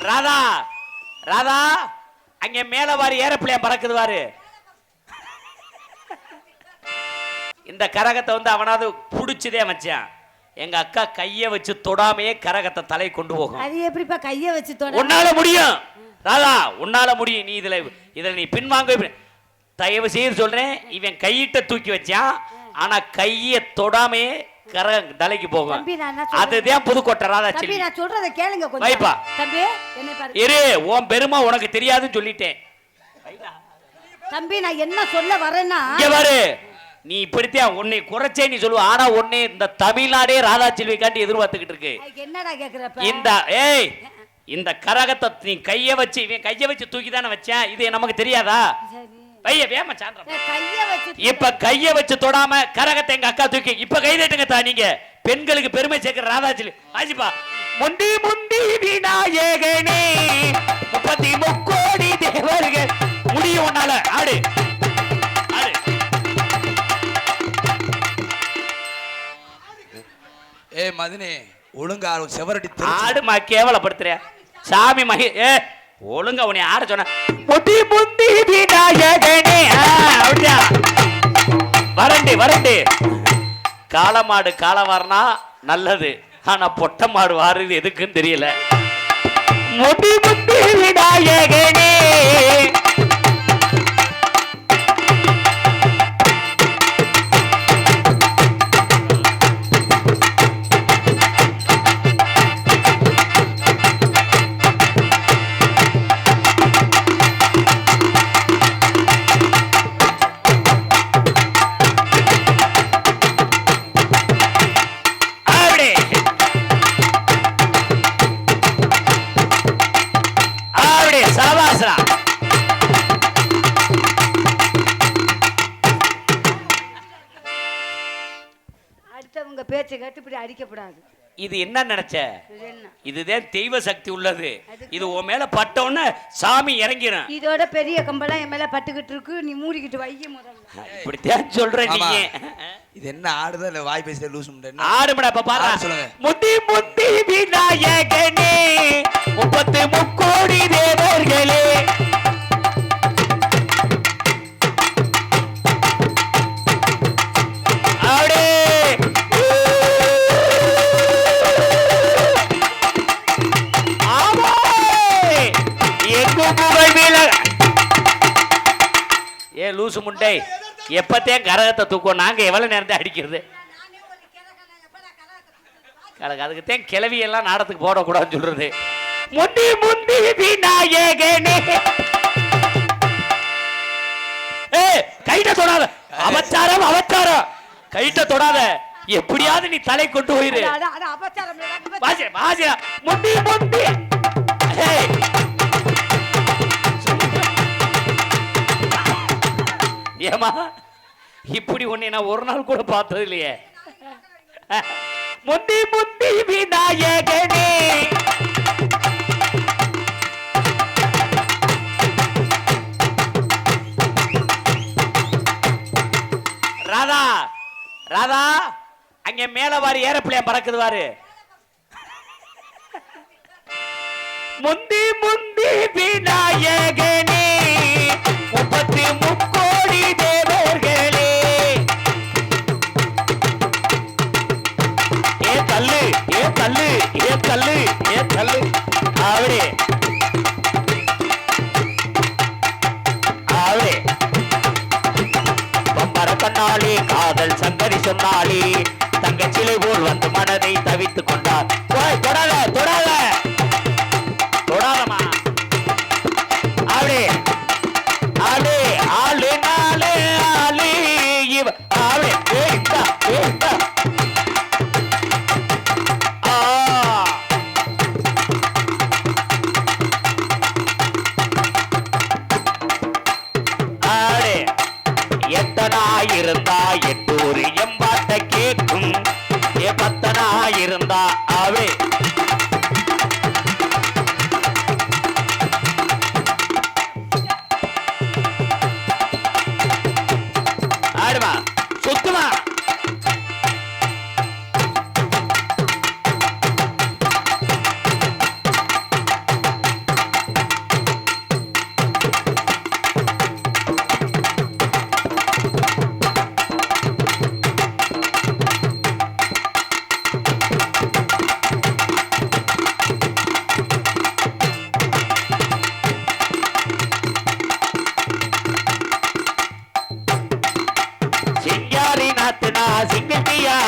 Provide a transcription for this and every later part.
ராதா ராதா அங்க மேல வாரி ஏரோப்ளேன் பறக்குது வாரு. இந்த கரகத்தை வந்து அவனாவது புடிச்சதே மச்சான். எங்க அக்கா கைய வச்சு தொடாமையே கரகத்தை தலை கொண்டு போகும். அது எப்படிப்பா கைய வச்சு தொட? உன்னால முடியும் ராதா, உன்னால முடியும். நீ இதுல நீ பின்வாங்க. தயவு செய்து சொல்றேன், இவன் கையிட்ட தூக்கி வச்சான், ஆனா கைய தொடாமையே கரகம் தலைக்கு போகும். அதுதான் புதுக்கோட்டை ராதா. தம்பி நான் சொல்றத கேளுங்க கொஞ்சம். வைப்பா தம்பி என்ன பாரு. இரு, உன் பெருமை உனக்கு தெரியாதுன்னு சொல்லிட்டேன். தம்பி நான் என்ன சொல்ல வரேன்னா, இங்க பாரு, நீ இப்படித்தான் உன்னை குறைச்சே நீ சொல்லுவ. ஆனா உன்னை இந்த தமிழ்நாடே ராதா செல்வி காட்டி எதிர்பார்த்துக்கிட்டு இருக்கு. என்னடா கேக்குறப்ப? இந்த ஏய் இந்த கரகத்தை நீ கைய வச்சு இவன் கைய வச்சு தூக்கி தானே வச்சேன். இது நமக்கு தெரியாதா? பைய வேம சாந்திரம் கைய வச்சு இப்ப கைய வச்சு தொடாம கரகத்தை எங்க அக்கா தூக்கி இப்ப கை தட்டுங்க தா. நீங்க பெண்களுக்கு பெருமை சேர்க்கிற ராதா செல்வி ஆஜிப்பா. முண்டி முண்டி விநாயகனே 33 கோடி தேவர்கள் முடியும் உன்னால. ஆடு ஏ மதினே ஒழுங்கா செவரடி ஆடுமா கேவலப்படுத்துற சாமி மகி. ஏ ஒழுங்கா உன்னை ஆட சொன்ன. முட்டி முண்டி விநாயகனே அப்படியா? வரண்டி வரண்டி. காளமாடு காலம் வரனா நல்லது, ஆனா பொட்டை மாடு வாருது எதுக்குன்னு தெரியல. முட்டி முண்டி விநாயகனே பேச்சை கேட்டு இப்படி அடிக்கப்படாது. இது என்ன நினைச்ச? இதுதான் தெய்வ சக்தி உள்ளது. இது உன் மேல பட்டோன்னு சாமி இறங்கிரும். இதோட பெரிய கம்பெல்லாம் என் மேல பட்டுக்கிட்டு இருக்கு. நீ மூடிக்கிட்டு வைய முதல்ல. இப்படித்தான் சொல்றேன். நீங்க இது என்ன ஆடுதா இல்ல வாய் பேச லூஸ் முண்டை ஆடுமடா. இப்ப பாரு சொல்லுங்க. முட்டி முட்டி விநாயகனே 33 கோடி தேவர்களே லூசு முண்டை. எப்பத்தேன் கரகத்தை தூக்கும். நாங்க எவ்வளவு நேரத்தை அடிக்கிறது? அதுக்குத்தான் கிளவி எல்லாம் நாடத்துக்கு போடக்கூடாதுன்னு சொல்றது. முண்டி முண்டி விநாயகனே. ஏ கைட்ட தொடாத. அவச்சாரம் அவச்சாரம். கைட்ட தொடாத. எப்படியாவது நீ தலை கொண்டு போயிரு. முண்டி முண்டி. ஏமா இப்படி ஒண்ணு நான் ஒரு நாள் கூட பார்த்தது இல்லையே. முண்டி முண்டி விநாயகனே ராதா ராதா அங்க மேல வாரி ஏரோப்ளேன் பறக்குது வாரு. முண்டி முண்டி விநாயகனே 33 கோடி தேவர்களே. ஏ தள்ளு ஏ தள்ளு ஏ தள்ளு ஏ தள்ளு. அவரே அவரே பம்பர கண்ணாளி காதல் சங்கரி சொன்னாளி தங்கச்சிலை போல் வந்து மனதை தவித்துக் கொண்டார். தொடாத தொடாத தொடாதமா. அவரே ஆளு ஆளு நாளு ஆளு இவ ஆளு ஏண்டா ஏண்டா. ஆளு எத்தனாயிருந்தா 8 எம்பாட்ட கேட்கும். 10 இருந்தா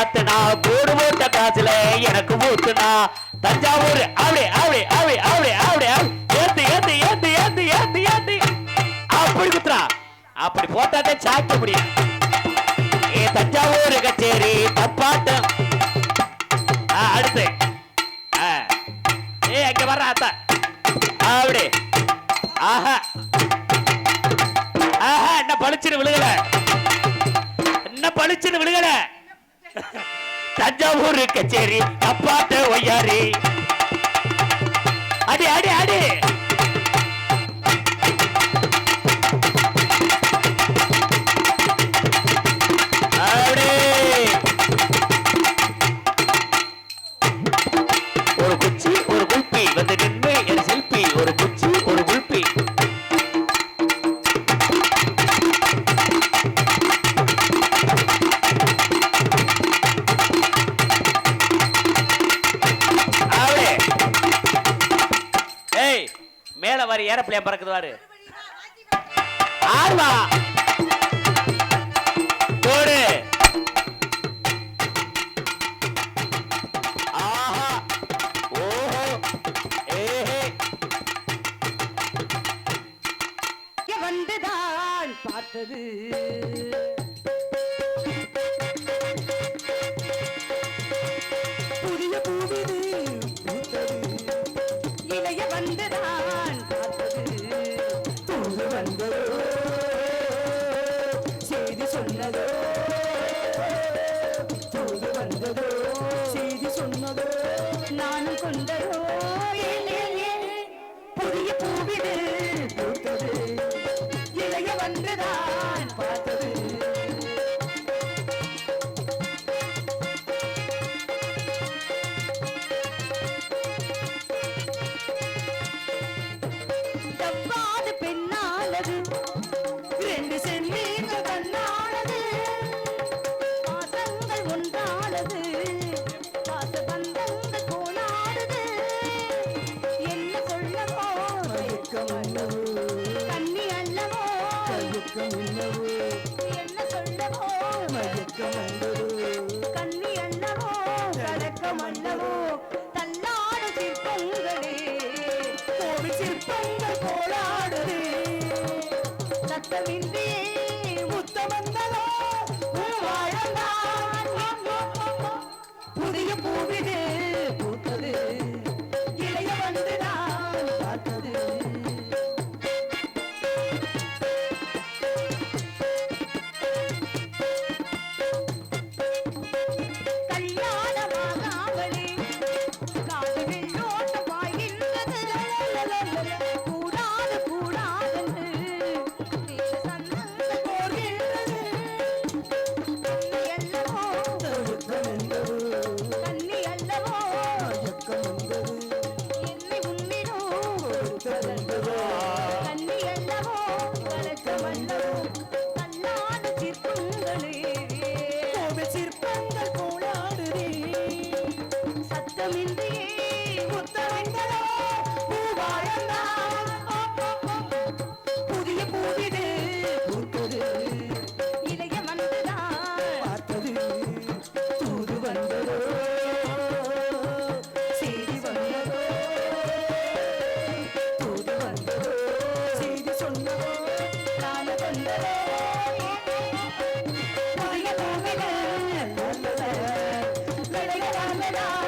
மாத்துனா கூடு மூட்ட காசுல எனக்கு ஊத்துனா தஞ்சாவூர் அப்படி அப்படி அப்படி அப்படி அப்படி ஏத்து ஏத்து ஏத்து ஏத்து ஏத்து ஏத்து அப்படி குத்துறா அப்படி போட்டாதே சாக்க முடியும் ஏ தஞ்சாவூர் கச்சேரி தப்பாட்டம் அடுத்து ஏ அங்க வர்ற அத்தா அப்படி ஆஹா ஆஹா என்ன பளிச்சுன்னு விழுகல என்ன பளிச்சுன்னு விழுகல தஞ்சாவூர் கச்சேரி தப்பாட்ட ஒய்யாரி அடி அடி அடி ஒரு குச்சி ஒரு குல்பி வந்து நின்று என் செல்பி ஒரு குச்சி ஒரு குல்பி மேல வாரி ஏரோப்ளேன் பறக்குது வாரு ஆர்வா போடு ஆஹா ஓஹோ ஏஹே வந்துதான் பார்த்தது புதிய பூவிது பூத்தது இளைய வந்துதான் பார்த்தது தூது வந்ததோ செய்தி சொன்னதோ தூது வந்ததோ செய்தி சொன்னதோ நானும் கொண்டதோ புதிய பூவிது பூத்தது இளைய வந்துதான் பார்த்தது தப்பாது பெண்ணானது ரெண்டு செம்மீன்கள் கண்ணானது பாசங்கள் ஒன்றானது பாச பந்தங்கள் போனானது என்ன சொல்லவோ கண்ணி அல்லவோ என்ன சொல்லவோ கண்ணி அல்லவோ கலக்கம் அல்லவோ தள்ளாடு சிற்பங்களே கோவில் சிற்பங்கள் போராடுதே சத்தமின்றியே முத்தமந்தலோ புதிய பூவிது பூத்தது இளைய வந்துதான் பார்த்தது கல்யாணமாகாமலே காது வெள்ளோட்டம் பாய்கின்றது கூடாது கூடாதென்று சந்தங்கள் கோர்கின்றது கண்ணி அல்லவோ என்னை உன்னிடோ கண்ணி அல்லவோ கலக்கம் அல்லவோ கல்லாடு சிற்பங்களே கோவில் சிற்பங்கள் போலாடுதே சத்தமின்றியே முத்தமைந்ததோ பூவாழந்தான் புதிய பூவிது பூத்தது இளைய மனதுதான் பார்த்தது தூது வந்ததோ செய்தி வந்ததோ தூது வந்ததோ செய்தி சொன்னதோ நாம கொண்டதோ புதிய பூவிது இளைய வந்ததான்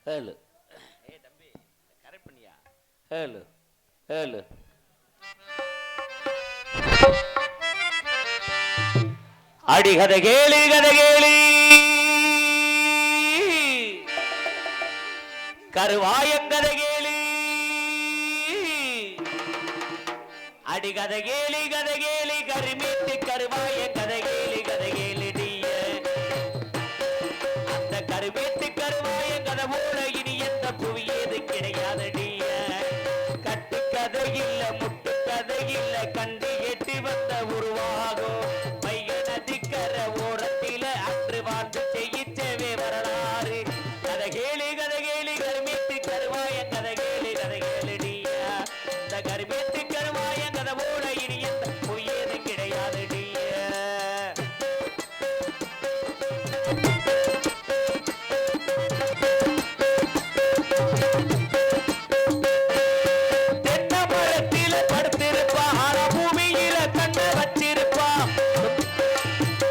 ஹலோ ஏ தம்பி கரெக்ட் பண்ணியா ஹலோ ஹலோ அடி கதை கேளு கருவாயங்கதை கேளு அடி கதை கேளு கருமீட்டு கருவாய கதை கேளு டிய அந்த கருமீட்டு கருவாய கதை போல இனி எந்த புவியது கிடையாதடிய கட்டு கதை இல்ல முட்டு கதை இல்ல கண்டு எட்டி வந்த உருவாகும் மைய நதிக்கர ஓரத்தில அன்று வாழ்ந்து செய்யிச்சவே வரலாறு கதை கேளு கருமேட்டு கருவாய கதவோட இனி எந்த பொய்யது கிடையாது தென்னை மரத்தில படுத்திருப்பா ஆனா பூமியில கண்ண வச்சிருப்பா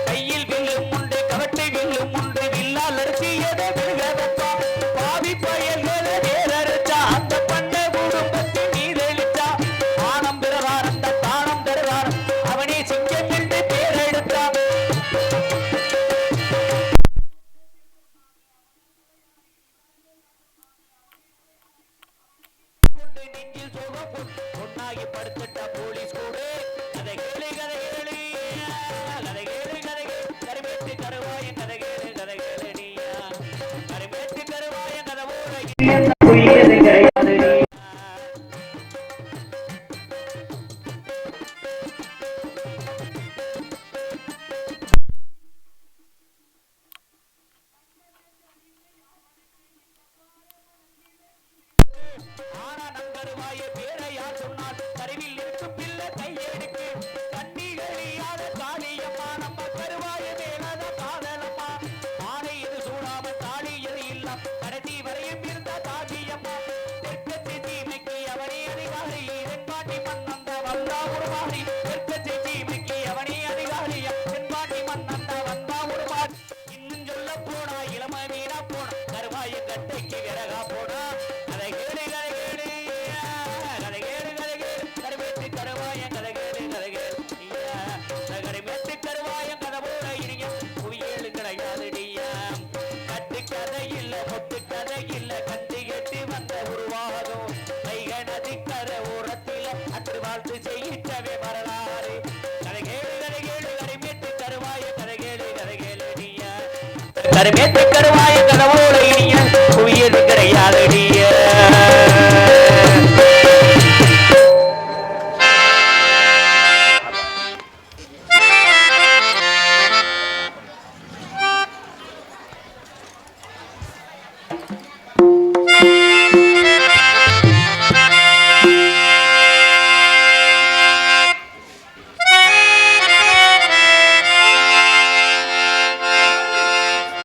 கையில் வில்லும் உண்டு கவட்டை வில்லும் உண்டு வில்லால் அடிச்சு எதை விழுகப்பா பாவி பயல்களை வேறறுத்தா அந்த பண்ண குடும்பத்தை நீதளித்தா ஆனம் பிறவார் அந்த தானம் தருவார் அவனே சிங்கம் என்று பேரெடுத்தா நெஞ்சில் சோகம் பொன்னாகி படுத்துட்டா போலீஸ் கூட கதை கேளு கதை கேளு கதை கேளு கதை கேளு கருமேட்டு கருவாய கதை கேளு கதை கேளு நீயா கருமேட்டு கருவாய கதவோட புரியது கிடையாது ஆனா நங்கருவாய பேரை யார் சொன்னால் கருவில் இருக்கும் பிள்ளை கையெடுக்கு கண்ணிகளியாத காளியம்மா நம்ம கருவாய மேலாத காதலம்மா மாலை எது சூடாம தாலி எது இல்ல கடைசி வரையும் இருந்த தாகியம்மா தெற்கத்தை தீமைக்கு அவனே அதிகாரி தென்பாட்டி மன்னந்த வந்தா உருமாறி தெற்கத்தை தீமைக்கு அவனே அதிகாரி தென்பாட்டி மன்னந்த வந்தா உருமாறி இன்னும் சொல்ல போனா இளம வீணா போனா கருவாய கட்டைக்கு விறகா போனா கதை கேளு கதை கேளு கதை கேளு கதை கேளு கருமேட்டு கருவாய கதை கேளு கதை கேளு கருமேட்டு கருவாய கதை போல இனிய புவியேழு கிடையாது கட்டு கதை இல்ல பொட்டு கதை இல்ல கட்டு கெட்டு வந்த உருவாகும் கைக நதி கரை ஓரத்தில அன்று வாழ்த்து செய்யிட்டவே வரலாறு கதை கேளு கருமேட்டு கருவாய கதை கேளு கருமேட்டு கருவாய கதவு